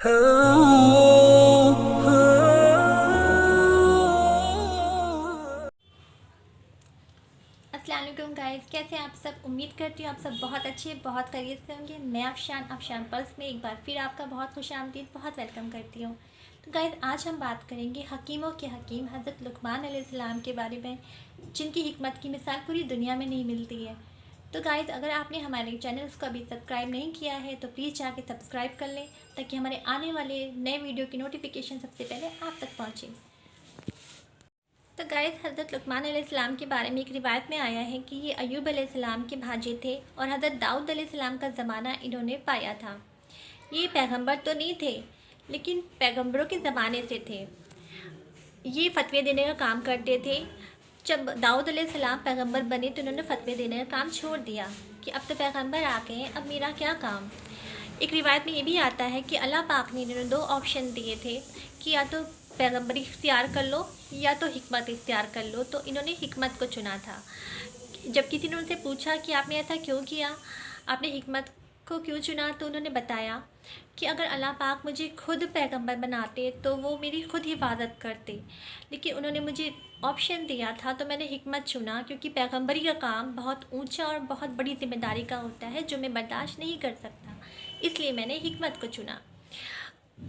अस्सलाम वालेकुम गाइस, कैसे हैं आप सब। उम्मीद करती हूँ आप सब बहुत अच्छे बहुत खैरियत से होंगे। मैं अफशान पल्स में एक बार फिर आपका बहुत खुशामदीद बहुत वेलकम करती हूँ। तो गाइस, आज हम बात करेंगे हकीमों के हकीम हज़रत लुक़मान अलैहिस्सलाम के बारे में, जिनकी हिकमत की मिसाल पूरी दुनिया में नहीं मिलती है। तो गाइस, अगर आपने हमारे चैनल को अभी सब्सक्राइब नहीं किया है तो प्लीज़ जाके सब्सक्राइब कर लें, ताकि हमारे आने वाले नए वीडियो की नोटिफिकेशन सबसे पहले आप तक पहुँचे। तो गाइस, हज़रत लुक़मान अलैहिस्सलाम के बारे में एक रिवायत में आया है कि ये अय्यूब अलैहिस्सलाम के भांजे थे और हज़रत दाऊद अलैहिस्सलाम का ज़माना इन्होंने पाया था। ये पैगंबर तो नहीं थे, लेकिन पैगंबरों के ज़माने से थे। ये फ़तवे देने का काम करते थे। जब दाऊद अलैहिस्सलाम पैगंबर बने तो उन्होंने फ़तवे देने का काम छोड़ दिया कि अब तो पैगंबर आ गए हैं, अब मेरा क्या काम। एक रिवायत में ये भी आता है कि अल्लाह पाक ने इन्होंने दो ऑप्शन दिए थे कि या तो पैगंबरी इख्तियार कर लो या तो हिकमत इख्तियार कर लो, तो इन्होंने हिकमत को चुना था। जब किसी ने उनसे पूछा कि आपने ऐसा क्यों किया, आपने हिकमत को क्यों चुना, तो उन्होंने बताया कि अगर अल्लाह पाक मुझे खुद पैगंबर बनाते तो वो मेरी खुद हिफाजत करते, लेकिन उन्होंने मुझे ऑप्शन दिया था तो मैंने हिकमत चुना, क्योंकि पैगंबरी का काम बहुत ऊंचा और बहुत बड़ी जिम्मेदारी का होता है जो मैं बर्दाश्त नहीं कर सकता, इसलिए मैंने हिकमत को चुना।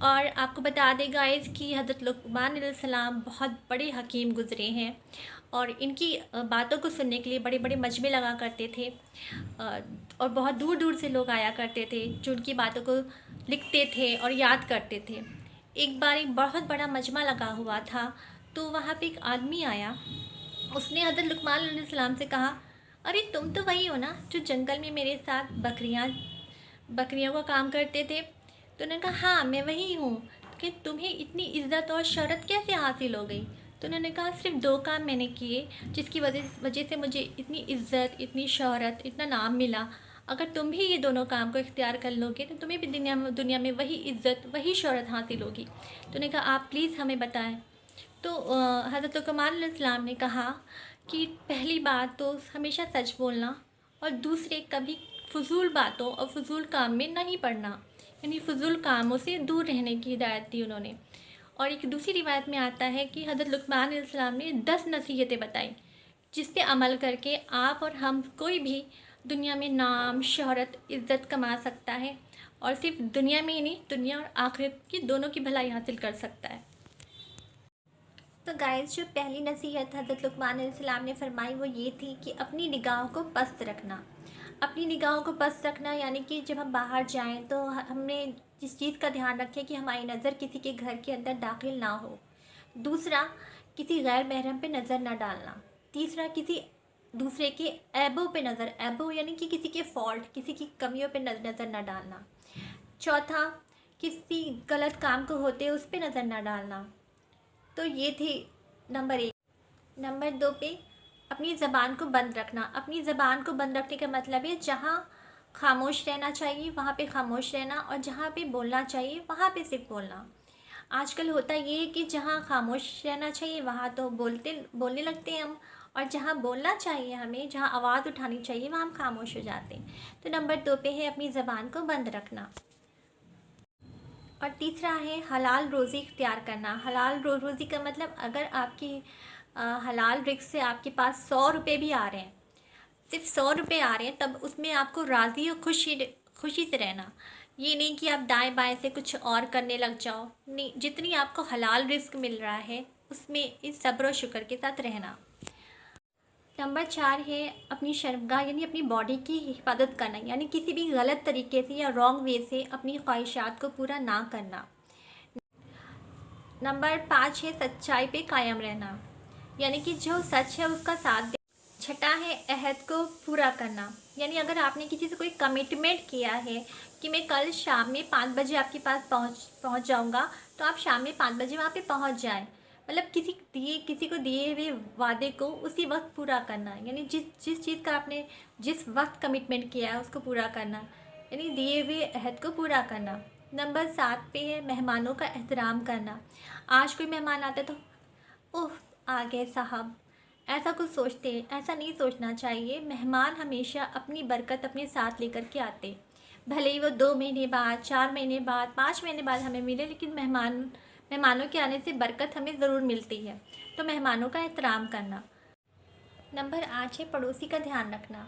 और आपको बता दें गाइस कि हज़रत लुक़मान अलैहिस्सलाम बहुत बड़े हकीम गुज़रे हैं और इनकी बातों को सुनने के लिए बड़े बड़े मजमे लगा करते थे। और बहुत दूर दूर से लोग आया करते थे जो उनकी बातों को लिखते थे और याद करते थे। एक बार एक बहुत बड़ा मजमा लगा हुआ था, तो वहाँ पे एक आदमी आया। उसने हज़रत लुक़मान अलैहिस्सलाम से कहा, अरे तुम तो वही हो ना जो जंगल में मेरे साथ बकरियों का काम करते थे। तो उन्होंने कहा, हाँ मैं वही हूँ, कि तुम्हें इतनी इज्जत और शोहरत कैसे हासिल हो गई। तो उन्होंने कहा, सिर्फ दो काम मैंने किए जिसकी वजह से मुझे इतनी इज्जत, इतनी शोहरत, इतना नाम मिला। अगर तुम भी ये दोनों काम को इख्तियार कर लोगे तो तुम्हें भी दुनिया में वही इज्जत, वही शोहरत हासिल होगी। तो उन्होंने कहा, आप प्लीज़ हमें बताएं। तो हज़रत लुक़मान अलैहिस्सलाम ने कहा कि पहली बात तो हमेशा सच बोलना, और दूसरे कभी फ़ुज़ूल बातों और फ़ुज़ूल काम में नहीं पड़ना, यानी फ़ुज़ूल कामों से दूर रहने की हिदायत दी उन्होंने। और एक दूसरी रिवायत में आता है कि हज़रत लुक़मान अलैहिस्सलाम ने 10 नसीहतें बताई, जिस पे अमल करके आप और हम कोई भी दुनिया में नाम, शोहरत, इज़्ज़त कमा सकता है, और सिर्फ दुनिया में ही नहीं, दुनिया और आखिरत की दोनों की भलाई हासिल कर सकता है। तो गाइस, जो पहली नसीहत हज़रत लुक़मान अलैहिस्सलाम ने फरमाई वो ये थी कि अपनी निगाहों को पस्त रखना। अपनी निगाहों को पस्त रखना यानी कि जब हम बाहर जाएं तो हमने इस चीज़ का ध्यान रखें कि हमारी नज़र किसी के घर के अंदर दाखिल ना हो। दूसरा, किसी गैर महरम पे नज़र ना डालना। तीसरा, किसी दूसरे के ऐबों पे नज़र, ऐबों यानी कि किसी के फॉल्ट, किसी की कमियों पे नज़र ना डालना। चौथा, किसी गलत काम को होते उस पर नज़र ना डालना। तो ये थी नंबर 1। नंबर 2 पे अपनी ज़बान को बंद रखना। अपनी ज़बान को बंद रखने का मतलब है जहाँ खामोश रहना चाहिए वहाँ पे खामोश रहना, और जहाँ पे बोलना चाहिए वहाँ पे सिर्फ बोलना। आजकल होता ये है कि जहाँ खामोश रहना चाहिए वहाँ तो बोलने लगते हैं हम, और जहाँ बोलना चाहिए हमें, जहाँ आवाज़ उठानी चाहिए वहाँ हम खामोश हो जाते हैं। तो नंबर 2 पे है अपनी ज़बान को बंद रखना। और तीसरा है हलाल रोज़ी इख्तियार करना। हलाल रोज़ी का मतलब, अगर आपकी हलाल रिस्क से आपके पास 100 रुपये भी आ रहे हैं, सिर्फ 100 रुपये आ रहे हैं, तब उसमें आपको राज़ी और खुशी से रहना। ये नहीं कि आप दाएं बाएं से कुछ और करने लग जाओ। नहीं, जितनी आपको हलाल रिस्क मिल रहा है उसमें इस सब्र और शुक्र के साथ रहना। नंबर 4 है अपनी शर्मगाह यानी अपनी बॉडी की हिफाजत करना, यानी किसी भी गलत तरीके से या रॉन्ग वे से अपनी ख्वाहिशात को पूरा ना करना। नंबर 5 है सच्चाई पे कायम रहना, यानी कि जो सच है उसका साथ दे। छठा है अहद को पूरा करना, यानी अगर आपने किसी से कोई कमिटमेंट किया है कि मैं कल शाम में 5 बजे आपके पास पहुंच जाऊंगा, तो आप शाम में 5 बजे वहाँ पे पहुंच जाएं। मतलब किसी को दिए हुए वादे को उसी वक्त पूरा करना, यानी जिस चीज़ का आपने जिस वक्त कमिटमेंट किया है उसको पूरा करना, यानी दिए हुए अहद को पूरा करना। नंबर 7 पे है मेहमानों का एहतराम करना। आज कोई मेहमान आता है तो ओह आ गए साहब, ऐसा कुछ सोचते हैं, ऐसा नहीं सोचना चाहिए। मेहमान हमेशा अपनी बरकत अपने साथ लेकर के आते। भले ही वो 2 महीने बाद, 4 महीने बाद, 5 महीने बाद हमें मिले, लेकिन मेहमानों के आने से बरकत हमें ज़रूर मिलती है। तो मेहमानों का एहतराम करना। नंबर 8 है पड़ोसी का ध्यान रखना।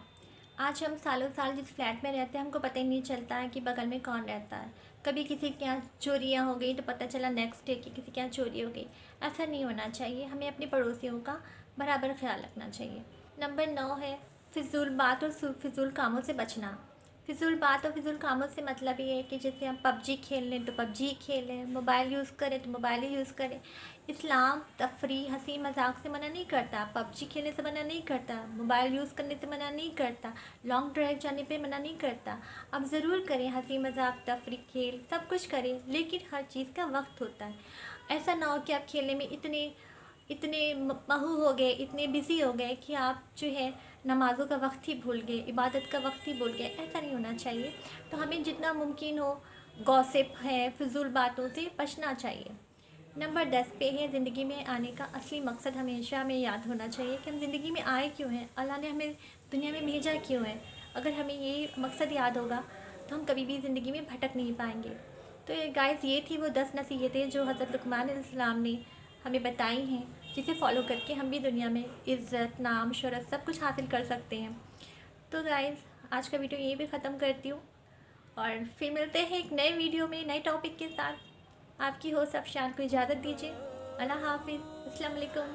आज हम सालों साल जिस फ्लैट में रहते हैं, हमको पता ही नहीं चलता है कि बगल में कौन रहता है। कभी किसी के यहाँ चोरियाँ हो गई तो पता चला नेक्स्ट डे कि किसी के यहाँ चोरी हो गई। ऐसा नहीं होना चाहिए, हमें अपने पड़ोसियों का बराबर ख्याल रखना चाहिए। नंबर 9 है फिजूल बात और फिजूल कामों से बचना। फिजूल बात और फिजूल कामों से मतलब ये है कि जैसे हम पबजी खेल लें तो पबजी खेल लें, मोबाइल यूज़ करें तो मोबाइल ही यूज़ करें। इस्लाम तफरी हंसी मजाक से मना नहीं करता, पबजी खेलने से मना नहीं करता, मोबाइल यूज़ करने से मना नहीं करता, लॉन्ग ड्राइव जाने पे मना नहीं करता। अब ज़रूर करें हंसी मजाक तफरी खेल सब कुछ करें, लेकिन हर चीज़ का वक्त होता है। ऐसा ना हो कि आप खेलने में इतने इतने महू हो गए, इतने बिज़ी हो गए कि आप जो है नमाज़ों का वक्त ही भूल गए, इबादत का वक्त ही भूल गए। ऐसा नहीं होना चाहिए। तो हमें जितना मुमकिन हो गॉसिप है, फिजूल बातों से बचना चाहिए। नंबर 10 पे है ज़िंदगी में आने का असली मकसद हमेशा हमें याद होना चाहिए कि हम ज़िंदगी में आए क्यों हैं, अल्लाह ने हमें दुनिया में भेजा क्यों है। अगर हमें ये मकसद याद होगा तो हम कभी भी ज़िंदगी में भटक नहीं पाएंगे। तो ये गाइस, ये थी वो 10 नसीहतें जो हज़रत लुक़मान अलैहिस्सलाम ने हमें बताई हैं, जिसे फॉलो करके हम भी दुनिया में इज़्ज़त, नाम, शोहरत सब कुछ हासिल कर सकते हैं। तो गाइस, आज का वीडियो यहीं पे ख़त्म करती हूँ और फिर मिलते हैं एक नए वीडियो में नए टॉपिक के साथ। आपकी होस्ट अफशान को इजाज़त दीजिए। अल्लाह हाफिज़, अस्सलाम वालेकुम।